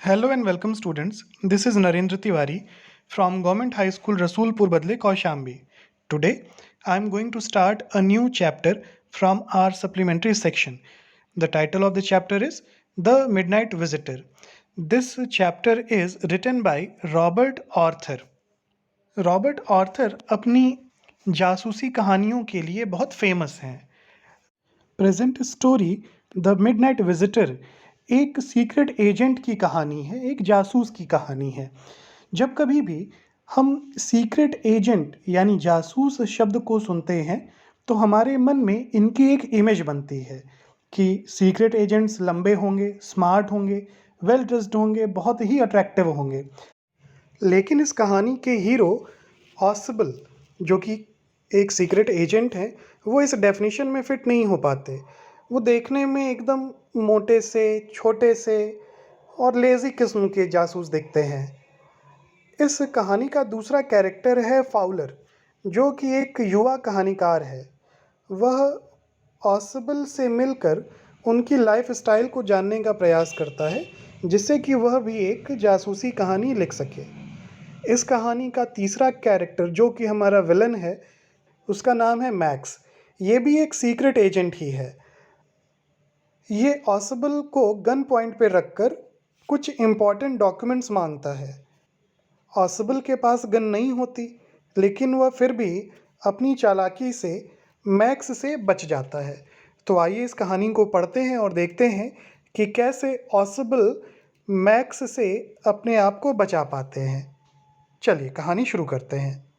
Hello and welcome students. This is Narendra Tiwari from Government High School Rasulpur Badle Kaushambi. Today I am going to start a new chapter from our supplementary section. The title of the chapter is The Midnight Visitor. This chapter is written by Robert Arthur. Robert Arthur अपनी जासूसी कहानियों के लिए बहुत famous हैं। Present story the midnight visitor एक secret agent की कहानी है, एक जासूस की कहानी है। जब कभी भी हम सीक्रेट एजेंट यानी जासूस शब्द को सुनते हैं तो हमारे मन में इनकी एक इमेज बनती है कि सीक्रेट एजेंट्स लंबे होंगे, स्मार्ट होंगे, वेल ड्रेस्ड होंगे, बहुत ही अट्रैक्टिव होंगे। लेकिन इस कहानी के हीरो ऑसिबल, जो कि एक सीक्रेट एजेंट हैं, वो इस डेफिनेशन में फिट नहीं हो पाते। वो देखने में एकदम मोटे से, छोटे से और लेज़ी किस्म के जासूस दिखते हैं। इस कहानी का दूसरा कैरेक्टर है फाउलर, जो कि एक युवा कहानीकार है। वह ऑसिबल से मिलकर उनकी लाइफ स्टाइल को जानने का प्रयास करता है, जिससे कि वह भी एक जासूसी कहानी लिख सके। इस कहानी का तीसरा कैरेक्टर जो कि हमारा विलन है, उसका नाम है मैक्स। ये भी एक सीक्रेट एजेंट ही है। ये ऑसिबल को गन पॉइंट पे रखकर कुछ इम्पॉर्टेंट डॉक्यूमेंट्स मांगता है। ऑसिबल के पास गन नहीं होती, लेकिन वह फिर भी अपनी चालाकी से मैक्स से बच जाता है। तो आइए इस कहानी को पढ़ते हैं और देखते हैं कि कैसे ऑसिबल मैक्स से अपने आप को बचा पाते हैं। चलिए कहानी शुरू करते हैं।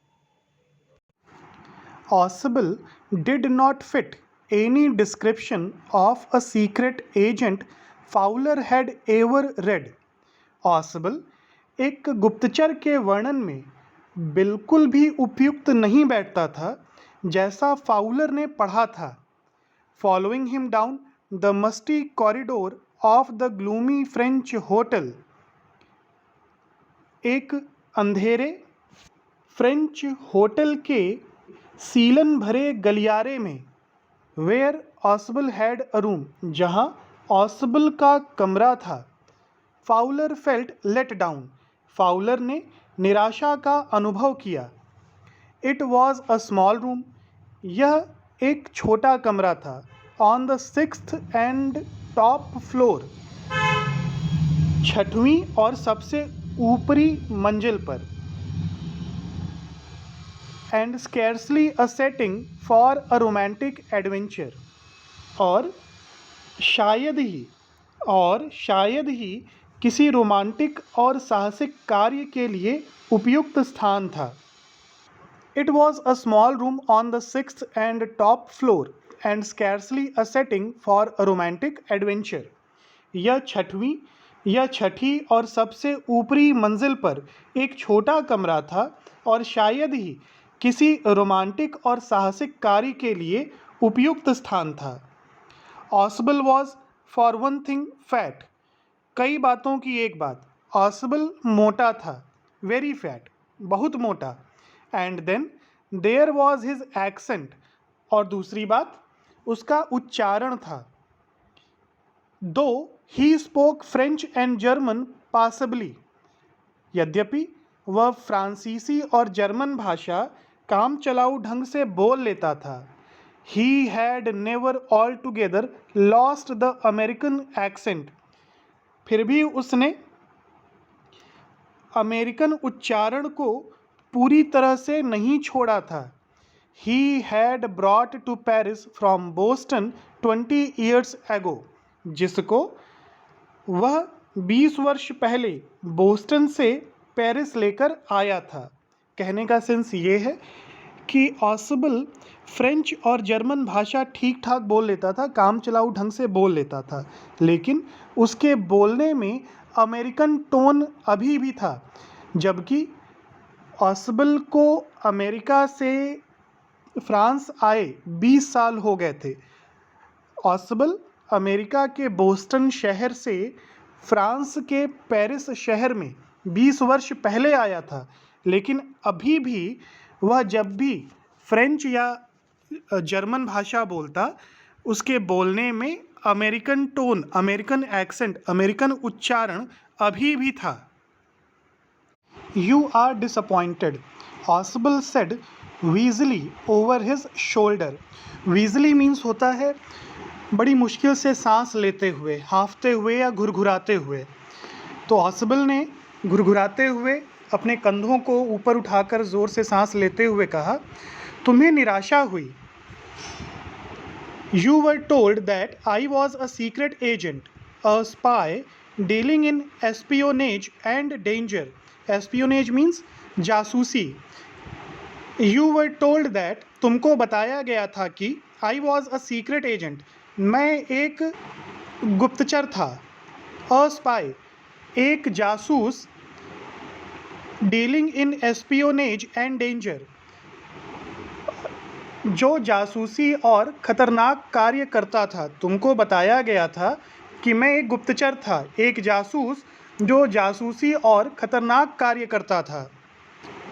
Ausable did not fit any description of a secret agent Fowler had ever read. Ausable एक गुप्तचर के वर्णन में बिल्कुल भी उपयुक्त नहीं बैठता था जैसा फाउलर ने पढ़ा था। Following him down the musty corridor of the gloomy French hotel, एक अंधेरे फ्रेंच होटल के सीलन भरे गलियारे में, where Ausable had a room, जहाँ ऑसिबल का कमरा था। Fowler felt let down, Fowler ने निराशा का अनुभव किया। It was a small room, यह एक छोटा कमरा था। On the 6th and top floor, छठवीं और सबसे ऊपरी मंजिल पर। And scarcely a setting for a romantic adventure, और शायद ही किसी रोमांटिक और साहसिक कार्य के लिए उपयुक्त स्थान था। It was a small room on the 6th and top floor and scarcely a setting for a romantic adventure, यह छठी और सबसे ऊपरी मंजिल पर एक छोटा कमरा था और शायद ही किसी रोमांटिक और साहसिक कार्य के लिए उपयुक्त स्थान था। ऑसिबल was for one thing fat, कई बातों की एक बात, ऑसिबल मोटा था। वेरी फैट, बहुत मोटा। And then there was his accent, और दूसरी बात उसका उच्चारण था। Though he spoke French and German possibly, यद्यपि वह फ्रांसीसी और जर्मन भाषा काम चलाऊ ढंग से बोल लेता था। He had never all together lost the American accent, फिर भी उसने अमेरिकन उच्चारण को पूरी तरह से नहीं छोड़ा था। He had brought to Paris from Boston 20 years ago, जिसको वह 20 वर्ष पहले बोस्टन से पेरिस लेकर आया था। कहने का सेंस ये है कि ऑसिबल फ्रेंच और जर्मन भाषा ठीक ठाक बोल लेता था, काम चलाऊ ढंग से बोल लेता था, लेकिन उसके बोलने में अमेरिकन टोन अभी भी था। जबकि ऑसिबल को अमेरिका से फ्रांस आए 20 साल हो गए थे। ऑसिबल अमेरिका के बोस्टन शहर से फ्रांस के पेरिस शहर में 20 वर्ष पहले आया था, लेकिन अभी भी वह जब भी फ्रेंच या जर्मन भाषा बोलता, उसके बोलने में American tone, American accent, American उच्चारण अभी भी था। You are disappointed, Oswald said wheezily over his shoulder. Wheezily means होता है बड़ी मुश्किल से सांस लेते हुए, हांफते हुए या घुरघुराते हुए। तो ऑसबल ने घुरघुराते हुए अपने कंधों को ऊपर उठाकर जोर से सांस लेते हुए कहा, तुम्हें निराशा हुई। You were told that I was a secret agent, a spy dealing in espionage and danger. Espionage means जासूसी। You were told that तुमको बताया गया था कि I was a secret agent, मैं एक गुप्तचर था। A spy, एक जासूस। Dealing in espionage and danger, जो जासूसी और ख़तरनाक कार्य करता था। तुमको बताया गया था कि मैं एक गुप्तचर था, एक जासूस जो जासूसी और ख़तरनाक कार्य करता था।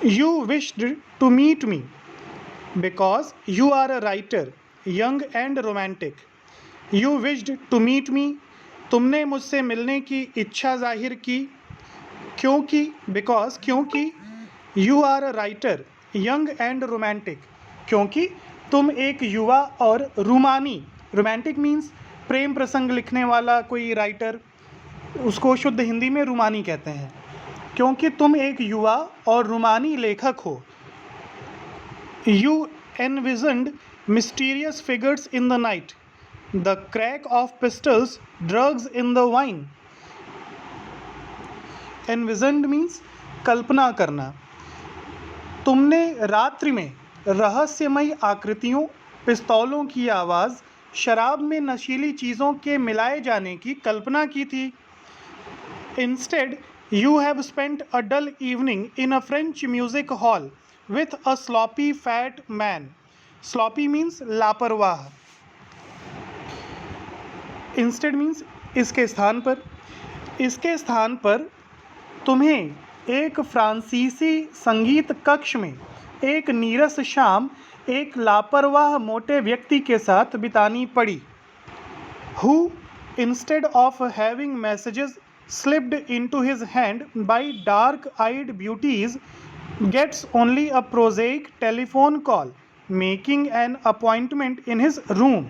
You wished to meet me because you are a writer, young and romantic. You wished to meet me, तुमने मुझसे मिलने की इच्छा जाहिर की। क्योंकि because, क्योंकि you are a writer, young and romantic, क्योंकि तुम एक युवा और रूमानी, रोमांटिक मीन्स प्रेम प्रसंग लिखने वाला कोई राइटर, उसको शुद्ध हिंदी में रूमानी कहते हैं। क्योंकि तुम एक युवा और रूमानी लेखक हो। You envisioned mysterious figures in the night, the crack of pistols, drugs in the wine. Envisioned means कल्पना करना। तुमने रात्रि में रहस्यमयी आकृतियों, पिस्तौलों की आवाज़, शराब में नशीली चीज़ों के मिलाए जाने की कल्पना की थी। Instead, you have spent a dull evening in a French music hall with a sloppy fat man. Sloppy means लापरवाह। Instead means इसके स्थान पर तुम्हें एक फ्रांसीसी संगीत कक्ष में एक नीरस शाम एक लापरवाह मोटे व्यक्ति के साथ बितानी पड़ी। Who, instead of having messages slipped into his hand by dark-eyed beauties, gets only a prosaic telephone call, making an appointment in his room.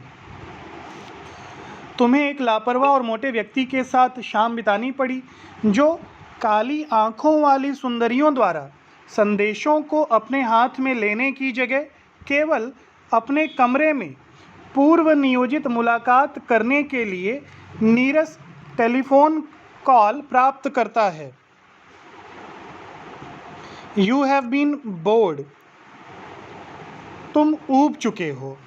तुम्हें एक लापरवाह और मोटे व्यक्ति के साथ शाम बितानी पड़ी जो काली आँखों वाली सुंदरियों द्वारा संदेशों को अपने हाथ में लेने की जगह केवल अपने कमरे में पूर्व नियोजित मुलाकात करने के लिए नीरस टेलीफोन कॉल प्राप्त करता है। You have been bored, तुम ऊब चुके हो।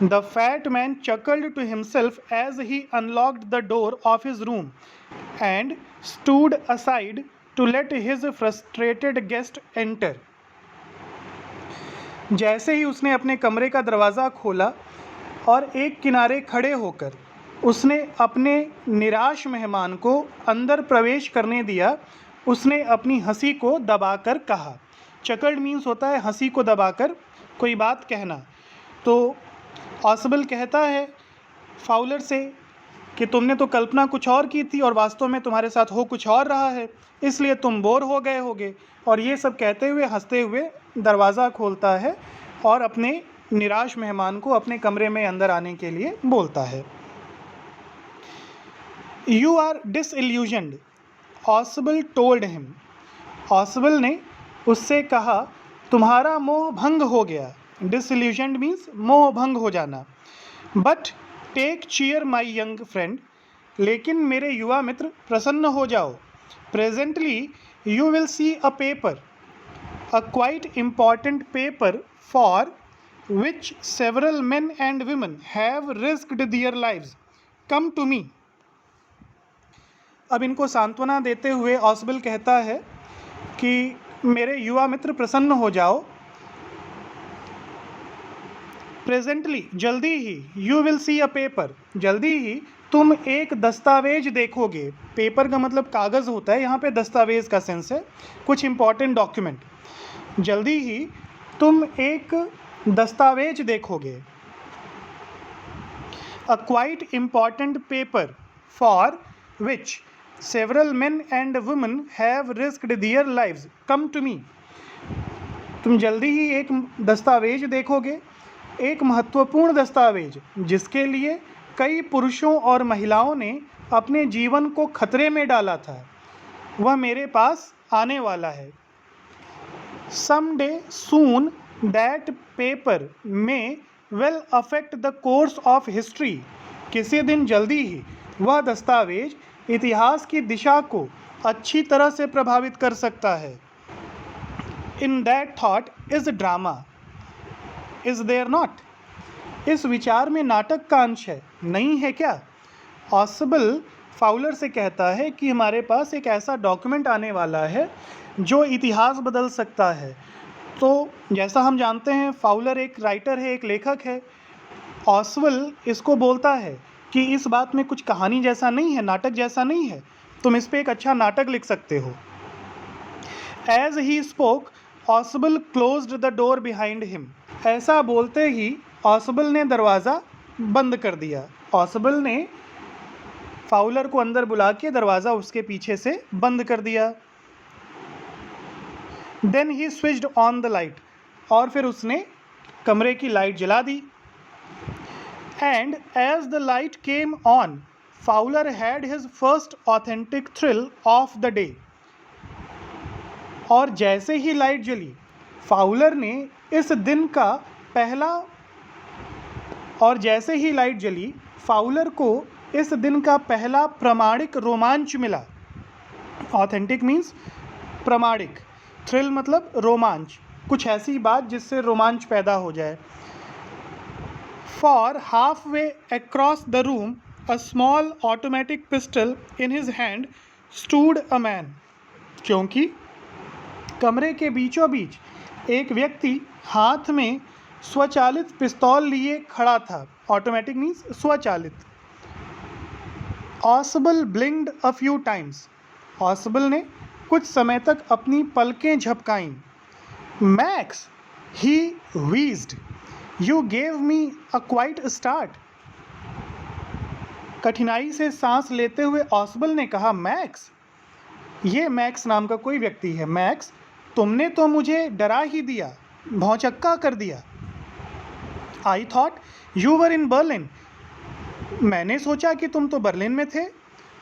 The fat man chuckled to himself as he unlocked the door of his room and stood aside to let his frustrated guest enter. जैसे ही उसने अपने कमरे का दरवाज़ा खोला और एक किनारे खड़े होकर उसने अपने निराश मेहमान को अंदर प्रवेश करने दिया, उसने अपनी हंसी को दबाकर कहा। चकल्ड मीन्स होता है हंसी को दबाकर कोई बात कहना। तो ऑसबल कहता है फाउलर से कि तुमने तो कल्पना कुछ और की थी और वास्तव में तुम्हारे साथ हो कुछ और रहा है, इसलिए तुम बोर हो गए होगे। और ये सब कहते हुए हंसते हुए दरवाज़ा खोलता है और अपने निराश मेहमान को अपने कमरे में अंदर आने के लिए बोलता है। You are disillusioned, Oswald told him. ऑसबल ने उससे कहा तुम्हारा मोह भंग हो गया। Disillusioned means मोह भंग हो जाना। But take cheer my young friend, लेकिन मेरे युवा मित्र प्रसन्न हो जाओ। Presently you will see a paper, a quite important paper for which several men and women have risked their lives. Come to me. अब इनको सांत्वना देते हुए ऑसबल कहता है कि मेरे युवा मित्र प्रसन्न हो जाओ। प्रेजेंटली जल्दी ही, you will see a paper, जल्दी ही तुम एक दस्तावेज देखोगे। पेपर का मतलब कागज़ होता है, यहाँ पे दस्तावेज का सेंस है, कुछ इम्पॉर्टेंट डॉक्यूमेंट। जल्दी ही तुम एक दस्तावेज देखोगे। a quite important paper for which several men and women have risked their lives. Come to me. तुम जल्दी ही एक दस्तावेज देखोगे, एक महत्वपूर्ण दस्तावेज जिसके लिए कई पुरुषों और महिलाओं ने अपने जीवन को खतरे में डाला था, वह मेरे पास आने वाला है। Someday soon that paper may well affect the course of history. किसी दिन जल्दी ही वह दस्तावेज इतिहास की दिशा को अच्छी तरह से प्रभावित कर सकता है। In that thought is drama, is there not? इस विचार में नाटक का अंश है, नहीं है क्या? ऑसबल फाउलर से कहता है कि हमारे पास एक ऐसा डॉक्यूमेंट आने वाला है जो इतिहास बदल सकता है। तो जैसा हम जानते हैं, फाउलर एक राइटर है, एक लेखक है। ऑसवेल इसको बोलता है कि इस बात में कुछ कहानी जैसा नहीं है, नाटक जैसा नहीं है, तुम इस पे एक अच्छा नाटक लिख सकते हो। As he spoke, ऑसबल closed the door behind him. ऐसा बोलते ही ऑसबल ने दरवाज़ा बंद कर दिया। ऑसबल ने फाउलर को अंदर बुला के दरवाज़ा उसके पीछे से बंद कर दिया। Then he switched on the light. और फिर उसने कमरे की लाइट जला दी। And as the light came on, Fowler had his first authentic thrill of the day. और जैसे ही लाइट जली, फाउलर ने इस दिन का पहला और जैसे ही लाइट जली फाउलर को इस दिन का पहला प्रामाणिक रोमांच मिला। ऑथेंटिक मीन्स प्रामाणिक, थ्रिल मतलब रोमांच, कुछ ऐसी बात जिससे रोमांच पैदा हो जाए। For half way across the room a small automatic pistol in his hand stood a man. क्योंकि कमरे के बीचों बीच एक व्यक्ति हाथ में स्वचालित पिस्तौल लिए खड़ा था। ऑटोमेटिक मीन्स स्वचालित। ऑसबल ब्लिंक्ड अ फ्यू टाइम्स। ऑसबल ने कुछ समय तक अपनी पलकें झपकाईं। Max, he wheezed, you gave me a quite start. कठिनाई से सांस लेते हुए ऑसबल ने कहा, मैक्स, ये मैक्स नाम का कोई व्यक्ति है। मैक्स, तुमने तो मुझे डरा ही दिया, भौचक्का कर दिया। I thought you were in Berlin. मैंने सोचा कि तुम तो बर्लिन में थे।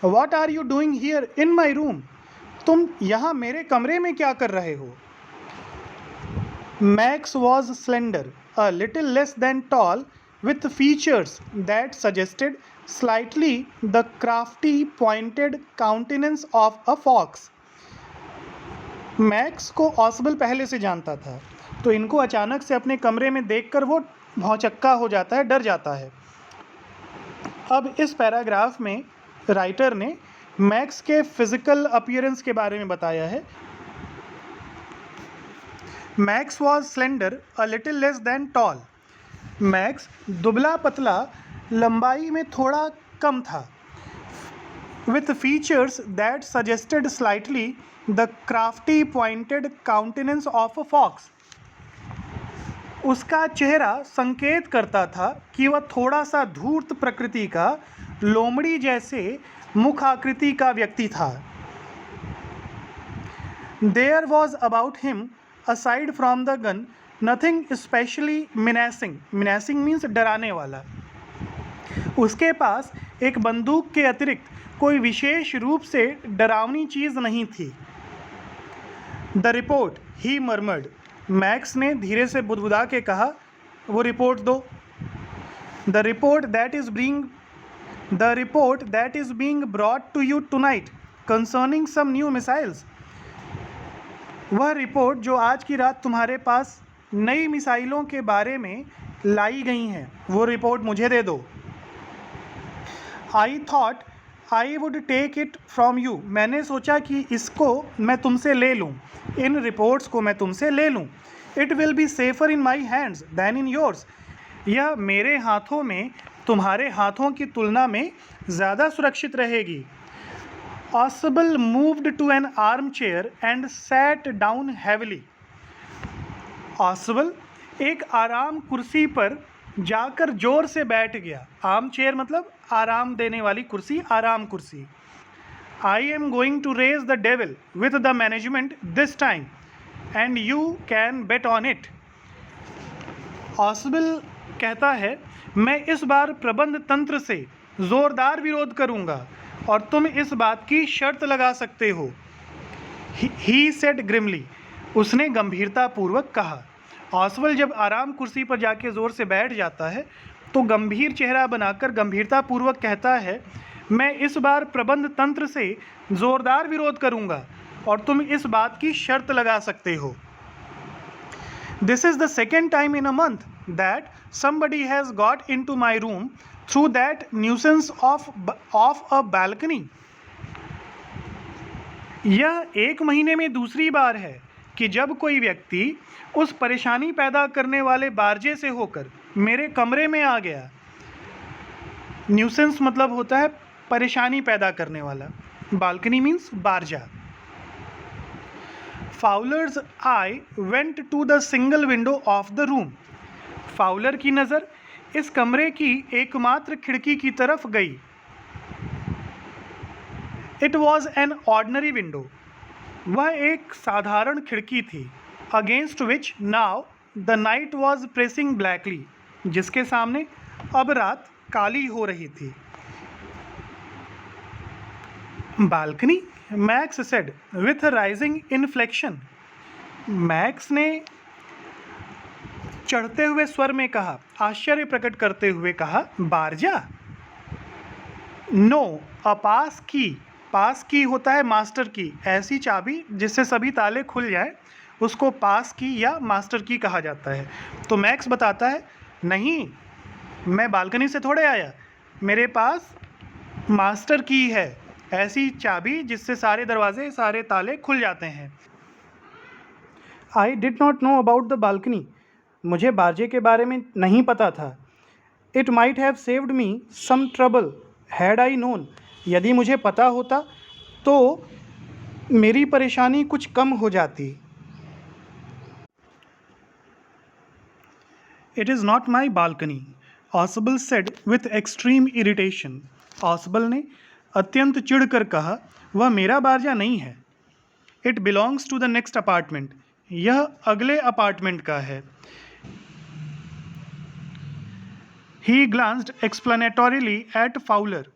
What are you doing here in my room. तुम यहाँ मेरे कमरे में क्या कर रहे हो। Max was slender, a little less than tall, with features that suggested slightly the crafty pointed countenance of a fox. Max को ऑसबल पहले से जानता था, तो इनको अचानक से अपने कमरे में देखकर वो भौचक्का हो जाता है, डर जाता है। अब इस पैराग्राफ में राइटर ने मैक्स के फिजिकल अपीयरेंस के बारे में बताया है। Max was slender, a little less than tall. Max दुबला पतला, लंबाई में थोड़ा कम था। With features that suggested slightly the crafty pointed countenance of a fox. उसका चेहरा संकेत करता था कि वह थोड़ा सा धूर्त प्रकृति का, लोमड़ी जैसे मुख आकृति का व्यक्ति था। There was about him aside from the gun nothing especially menacing. menacing means डराने वाला। उसके पास एक बंदूक के अतिरिक्त कोई विशेष रूप से डरावनी चीज़ नहीं थी। The report, he murmured. Max ने धीरे से बुदबुदा के कहा, वो रिपोर्ट दो। The report that is being brought to you tonight concerning some new missiles. वह रिपोर्ट जो आज की रात तुम्हारे पास नई मिसाइलों के बारे में लाई गई हैं, वो रिपोर्ट मुझे दे दो। I thought I would take it from you. मैंने सोचा कि इसको मैं तुमसे ले लूँ, इन रिपोर्ट्स को मैं तुमसे ले लूँ। It will be safer in my hands than in yours. यह मेरे हाथों में तुम्हारे हाथों की तुलना में ज़्यादा सुरक्षित रहेगी। Osbal moved to an armchair and sat down heavily. Osbal एक आराम कुर्सी पर जाकर जोर से बैठ गया। आर्म चेयर मतलब आराम देने वाली कुर्सी, आराम कुर्सी। I am going to raise the devil with the management this time and you can bet on it. Osbal कहता है, मैं इस बार प्रबंध तंत्र से जोरदार विरोध करूंगा और तुम इस बात की शर्त लगा सकते हो। ही सेड ग्रिमली, उसने गंभीरतापूर्वक कहा। ऑसवल जब आराम कुर्सी पर जाके जोर से बैठ जाता है तो गंभीर चेहरा बनाकर गंभीरतापूर्वक कहता है, मैं इस बार प्रबंध तंत्र से जोरदार विरोध करूंगा और तुम इस बात की शर्त लगा सकते हो। This is the second time in a month that somebody has got into my room through that nuisance of a balcony. यह एक महीने में दूसरी बार है कि जब कोई व्यक्ति उस परेशानी पैदा करने वाले बारजे से होकर मेरे कमरे में आ गया। न्यूसेंस मतलब होता है परेशानी पैदा करने वाला, बालकनी मीन्स बारजा। Fowler's eye went to the single window of the room. Fowler की नज़र इस कमरे की एकमात्र खिड़की की तरफ गई। It was an ordinary window, वह एक साधारण खिड़की थी। Against which now the night was pressing blackly, जिसके सामने अब रात काली हो रही थी। Balcony, Max said with rising inflection. Max ने चढ़ते हुए स्वर में कहा, आश्चर्य प्रकट करते हुए कहा, बारजा? नो, अ पास की। पास की होता है मास्टर की, ऐसी चाबी जिससे सभी ताले खुल जाए उसको पास की या मास्टर की कहा जाता है। तो मैक्स बताता है, नहीं, मैं बालकनी से थोड़े आया, मेरे पास मास्टर की है, ऐसी चाबी जिससे सारे दरवाजे, सारे ताले खुल जाते हैं। I did not know about the balcony, मुझे बारजे के बारे में नहीं पता था। It might have saved me some trouble had I known, यदि मुझे पता होता तो मेरी परेशानी कुछ कम हो जाती। It is not my balcony, Osbal said with extreme irritation. Osbal ने अत्यंत चिढ़कर कहा, वह मेरा बारजा नहीं है। It belongs to the next apartment, यह अगले अपार्टमेंट का है। He glanced explanatorily at Fowler.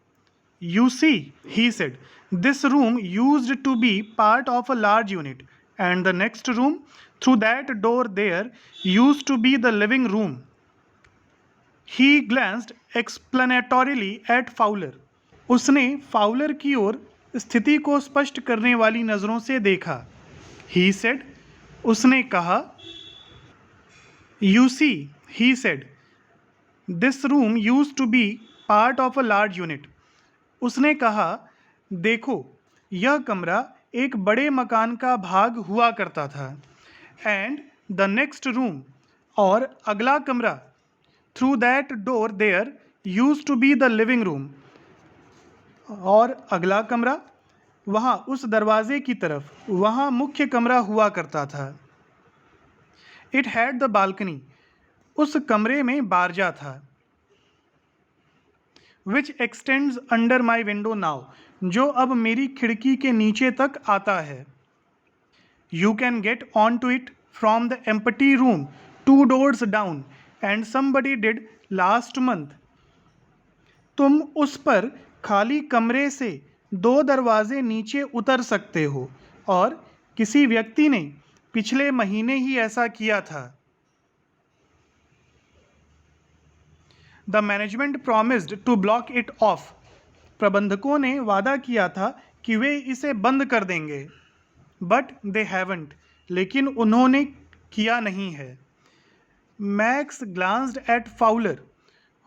You see, he said, this room used to be part of a large unit, and the next room through that door there used to be the living room. He glanced explanatorily at Fowler. उसने Fowler की ओर स्थिति को स्पष्ट करने वाली नज़रों से देखा। He said, उसने कहा। You see, he said, this room used to be part of a large unit. उसने कहा, देखो, यह कमरा एक बड़े मकान का भाग हुआ करता था। एंड द नेक्स्ट रूम, और अगला कमरा, through that door there used to be the living room, और अगला कमरा, वहाँ उस दरवाजे की तरफ, वहाँ मुख्य कमरा हुआ करता था। इट हैड द बालकनी, उस कमरे में बारजा था। Which extends under my window now, जो अब मेरी खिड़की के नीचे तक आता है। You can get on to it from the empty room 2 doors down and somebody did last month. तुम उस पर खाली कमरे से 2 दरवाजे नीचे उतर सकते हो, और किसी व्यक्ति ने पिछले महीने ही ऐसा किया था। The management promised to block it off, प्रबंधकों ने वादा किया था कि वे इसे बंद कर देंगे। बट दे हैवंट, लेकिन उन्होंने किया नहीं है। Max glanced at Fowler,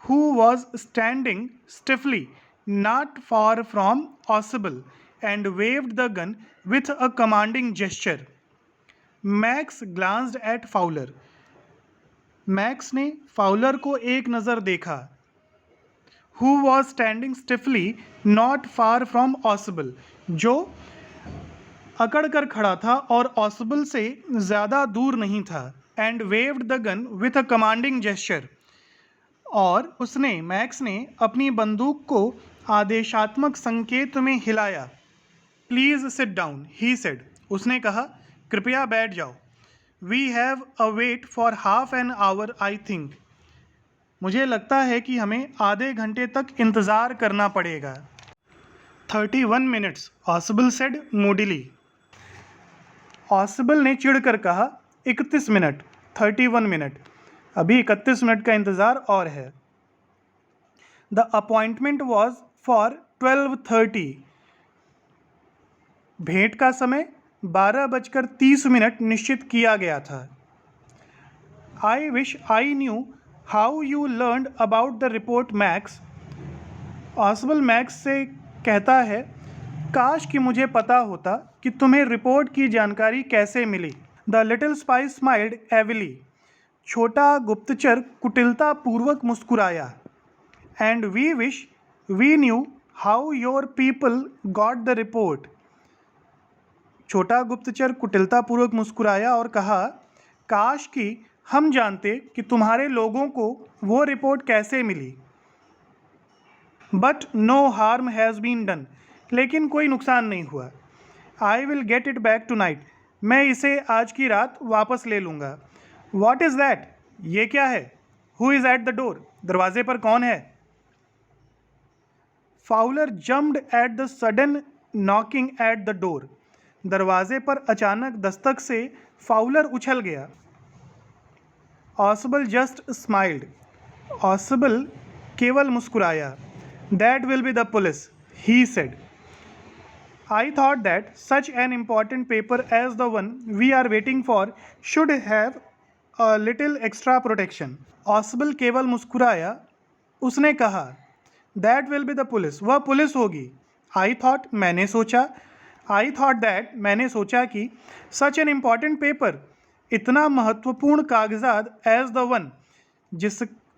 who was standing stiffly not far from Osbal, and waved the gun with a commanding gesture. Max glanced at Fowler, Max ने फाउलर को एक नज़र देखा। Who was standing stiffly not far from Osbal, जो अकड़ कर खड़ा था और ऑसबल से ज़्यादा दूर नहीं था। And waved the gun with a commanding gesture, और उसने मैक्स ने अपनी बंदूक को आदेशात्मक संकेत में हिलाया। Please sit down, he said. उसने कहा, कृपया बैठ जाओ। We have a wait for half an hour I think. मुझे लगता है कि हमें आधे घंटे तक इंतज़ार करना पड़ेगा। 31 मिनट्स, ऑसिबल सेड मूडीली। ऑसिबल ने चिढ़कर कहा, 31 मिनट, 31 मिनट, अभी 31 मिनट का इंतज़ार और है। The appointment was for 12:30। भेंट का समय 12:30 निश्चित किया गया था। I wish I knew how you learned about the report Max. Osbal Max से कहता है, काश कि मुझे पता होता कि तुम्हें रिपोर्ट की जानकारी कैसे मिली। The little spy smiled evilly. छोटा गुप्तचर कुटिलतापूर्वक मुस्कुराया। And we wish we knew how your people got the report. छोटा गुप्तचर कुटिलतापूर्वक मुस्कुराया और कहा, काश कि हम जानते कि तुम्हारे लोगों को वो रिपोर्ट कैसे मिली। But no harm has been done. लेकिन कोई नुकसान नहीं हुआ। I will get it back tonight. मैं इसे आज की रात वापस ले लूँगा। What is that? ये क्या है? Who is at the door? दरवाजे पर कौन है? Fowler jumped at the sudden knocking at the door. दरवाजे पर अचानक दस्तक से फाउलर उछल गया। ऑसिबल जस्ट स्माइल्ड। ऑसिबल केवल मुस्कुराया। That will be the police, he said. I thought that such an important paper as the one we are waiting for should have a little extra protection. ऑसिबल केवल मुस्कुराया। उसने कहा, That will be the police. वह police होगी। I thought, मैंने सोचा। I thought that, मैंने सोचा कि such an important paper, इतना महत्वपूर्ण कागजात as the one,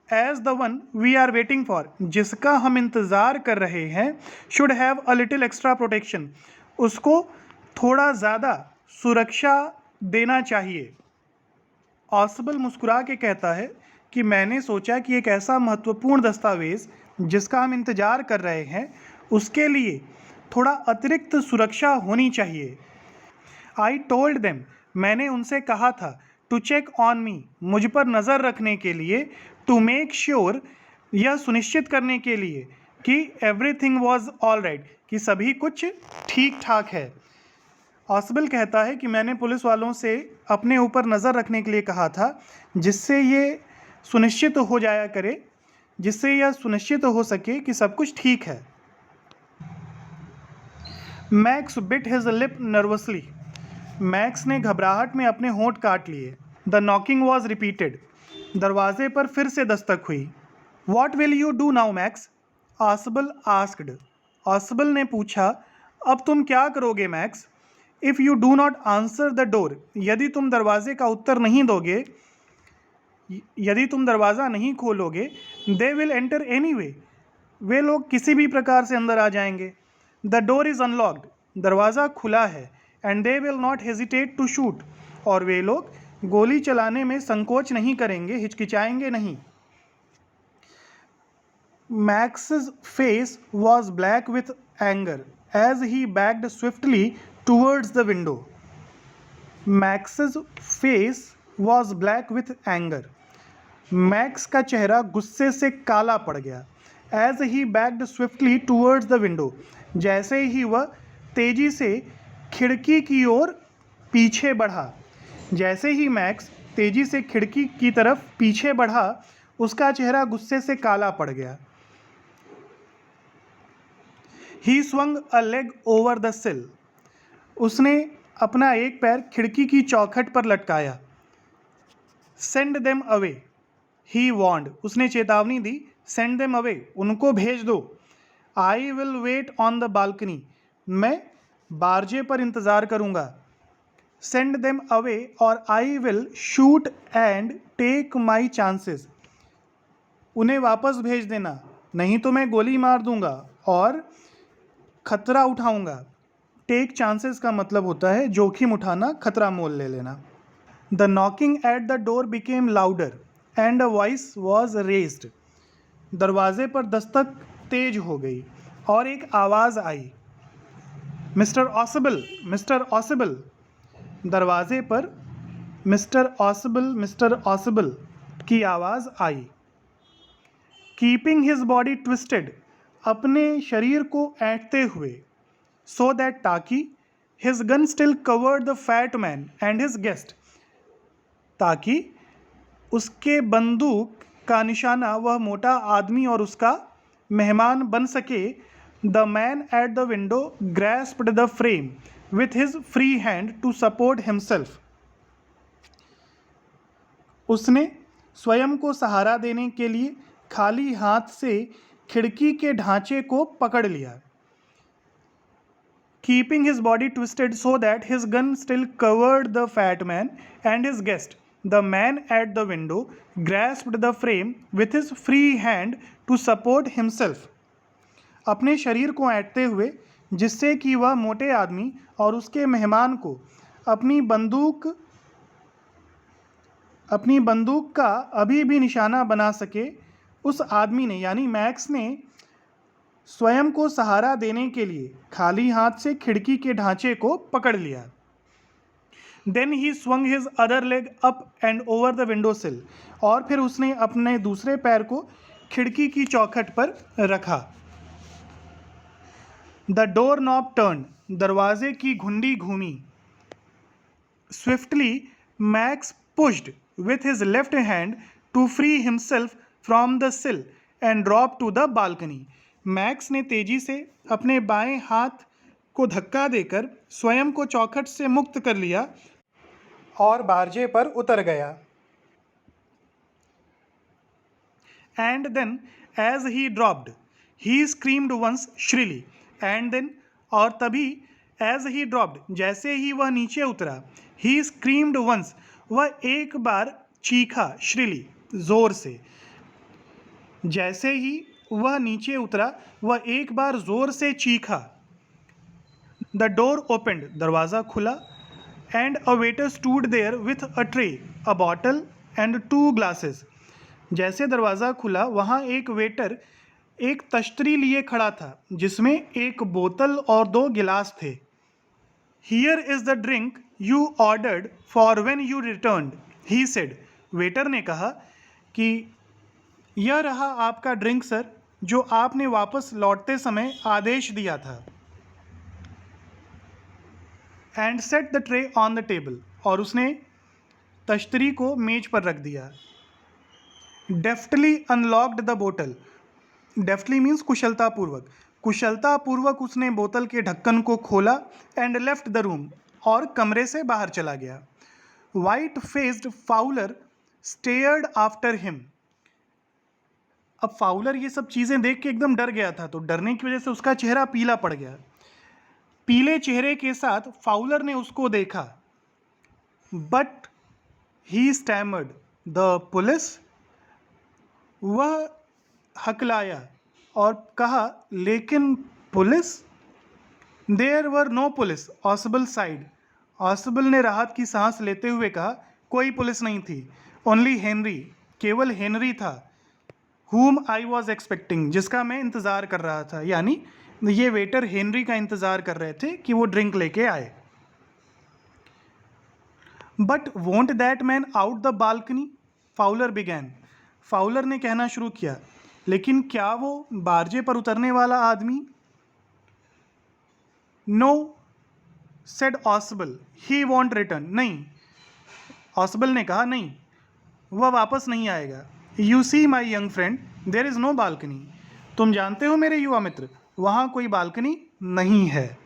as the one we are waiting for, जिसका हम इंतज़ार कर रहे हैं, should have a little extra protection, उसको थोड़ा ज़्यादा सुरक्षा देना चाहिए। ऑसिबल मुस्कुरा के कहता है कि मैंने सोचा कि एक ऐसा महत्वपूर्ण दस्तावेज़ जिसका हम इंतज़ार कर रहे हैं, उसके लिए थोड़ा अतिरिक्त सुरक्षा होनी चाहिए। आई टोल्ड देम, मैंने उनसे कहा था, टू चेक ऑन मी, मुझ पर नज़र रखने के लिए, टू मेक श्योर, यह सुनिश्चित करने के लिए कि एवरीथिंग वॉज ऑल राइट, कि सभी कुछ ठीक ठाक है। ऑसिबल कहता है कि मैंने पुलिस वालों से अपने ऊपर नज़र रखने के लिए कहा था, जिससे ये सुनिश्चित हो जाया करे, जिससे यह सुनिश्चित हो सके कि सब कुछ ठीक है। Max bit his lip nervously. Max ने घबराहट में अपने होंठ काट लिए। The knocking was repeated. दरवाजे पर फिर से दस्तक हुई। What will you do now max? ऑसिबल asked. ऑसिबल ने पूछा, अब तुम क्या करोगे max? If you do not answer the door, यदि तुम दरवाजे का उत्तर नहीं दोगे, यदि तुम दरवाज़ा नहीं खोलोगे, they will enter anyway, वे लोग किसी भी प्रकार से अंदर आ जाएंगे। द डोर इज़ अनलॉक्ड, दरवाज़ा खुला है। And they will not hesitate to shoot, और वे लोग गोली चलाने में संकोच नहीं करेंगे, हिचकिचाएंगे नहीं। मैक्स's face was black with anger as he backed swiftly towards the window. Max's face was black with anger. Max का चेहरा गुस्से से काला पड़ गया। As he backed swiftly towards the window, जैसे ही वह तेजी से खिड़की की ओर पीछे बढ़ा। जैसे ही मैक्स तेजी से खिड़की की तरफ पीछे बढ़ा, उसका चेहरा गुस्से से काला पड़ गया। He swung a leg over the sill. उसने अपना एक पैर खिड़की की चौखट पर लटकाया। Send them away, he warned. उसने चेतावनी दी। Send them away, उनको भेज दो। I will wait on the balcony. मैं बारजे पर इंतज़ार करूँगा। Send them away और I will shoot and take my chances. उन्हें वापस भेज देना, नहीं तो मैं गोली मार दूंगा और खतरा उठाऊंगा। टेक चांसेस का मतलब होता है जोखिम उठाना, खतरा मोल ले लेना। The knocking at the door became louder and a voice was raised. दरवाजे पर दस्तक तेज हो गई और एक आवाज़ आई, मिस्टर ऑसिबल, मिस्टर ऑसिबल। दरवाजे पर मिस्टर ऑसिबल की आवाज़ आई। कीपिंग हिज बॉडी ट्विस्टेड, अपने शरीर को ऐंठते हुए, सो दैट ताकि his gun still covered the fat man and his guest, ताकि उसके बंदूक का निशाना वह मोटा आदमी और उसका मेहमान बन सके। The man at the window grasped the frame with his free hand to support himself, उसने स्वयं को सहारा देने के लिए खाली हाथ से खिड़की के ढांचे को पकड़ लिया। Keeping his body twisted so that his gun still covered the fat man and his guest, the man at the window grasped the frame with his free hand to support himself. अपने शरीर को ऐंठते हुए, जिससे कि वह मोटे आदमी और उसके मेहमान को अपनी बंदूक का अभी भी निशाना बना सके, उस आदमी ने यानी मैक्स ने स्वयं को सहारा देने के लिए खाली हाथ से खिड़की के ढांचे को पकड़ लिया। Then he swung his other leg up and over the window sill, और फिर उसने अपने दूसरे पैर को खिड़की की चौखट पर रखा। द डोर नॉब टर्न, दरवाजे की घुंडी घूमी। Swiftly max pushed with his left hand to free himself from the sill and drop to the balcony. Max ने तेजी से अपने बाएं हाथ को धक्का देकर स्वयं को चौखट से मुक्त कर लिया और बारजे पर उतर गया। And then as he dropped, he screamed once shrilly. And then, और तभी as he dropped, जैसे ही वह नीचे उतरा, he screamed once, वह एक बार चीखा, श्रीली, जोर से। जैसे ही वह नीचे उतरा, वह एक बार जोर से चीखा। द डोर ओपनड, दरवाज़ा खुला। And a waiter stood there with a tray, a bottle and 2 glasses. जैसे दरवाज़ा खुला, वहाँ एक वेटर एक तश्तरी लिए खड़ा था, जिसमें एक बोतल और 2 गिलास थे। Here is the drink you ordered for when you returned, he said. Waiter ने कहा कि यह रहा आपका ड्रिंक सर, जो आपने वापस लौटते समय आदेश दिया था। And set the tray on the table, और उसने तश्तरी को मेज पर रख दिया। डेफ्टली अनलॉक्ड द बोतल, डेफ्टली मीन्स कुशलतापूर्वक, कुशलतापूर्वक उसने बोतल के ढक्कन को खोला। एंड लेफ्ट द रूम, और कमरे से बाहर चला गया। White faced Fowler stared after him, अब फाउलर ये सब चीज़ें देख के एकदम डर गया था, तो डरने की वजह से उसका चेहरा पीला पड़ गया। पीले चेहरे के साथ फाउलर ने उसको देखा। But he stammered, the police, वह हकलाया और कहा, लेकिन पुलिस। There were no police, Ausable said, Ausable ने राहत की सांस लेते हुए कहा, कोई पुलिस नहीं थी। ओनली हेनरी, केवल हेनरी था। whom I was expecting, जिसका मैं इंतज़ार कर रहा था, यानी ये वेटर हेनरी का इंतज़ार कर रहे थे कि वो ड्रिंक लेके आए। But won't that man out the balcony, Fowler began, Fowler ने कहना शुरू किया, लेकिन क्या वो बारजे पर उतरने वाला आदमी। No said Ausable, he won't return, नहीं, ऑसिबल ने कहा, नहीं, वह वापस नहीं आएगा। You see my young friend, there is no balcony, तुम जानते हो मेरे युवा मित्र, वहाँ कोई बालकनी नहीं है।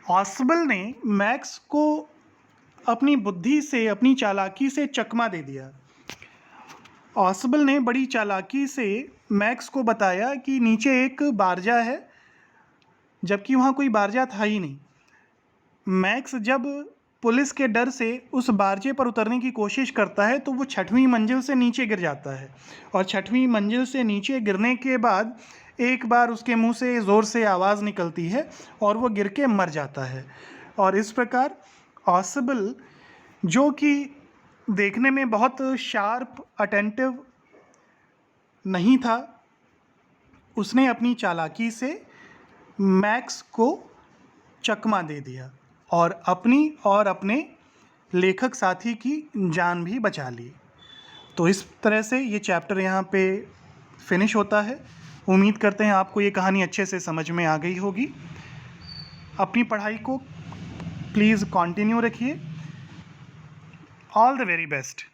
ऑसिबल ने मैक्स को अपनी बुद्धि से, अपनी चालाकी से चकमा दे दिया। ऑसिबल ने बड़ी चालाकी से मैक्स को बताया कि नीचे एक बारजा है, जबकि वहाँ कोई बारजा था ही नहीं। मैक्स जब पुलिस के डर से उस बारजे पर उतरने की कोशिश करता है, तो वो 6वीं मंजिल से नीचे गिर जाता है, और 6वीं मंजिल से नीचे गिरने के बाद एक बार उसके मुंह से ज़ोर से आवाज़ निकलती है और वो गिर के मर जाता है। और इस प्रकार ऑसिबल, जो कि देखने में बहुत शार्प, अटेंटिव, नहीं था, उसने अपनी चालाकी से मैक्स को चकमा दे दिया और अपनी और अपने लेखक साथी की जान भी बचा ली। तो इस तरह से ये चैप्टर यहाँ पे फिनिश होता है। उम्मीद करते हैं आपको ये कहानी अच्छे से समझ में आ गई होगी। अपनी पढ़ाई को प्लीज़ कंटिन्यू रखिए। All the very best.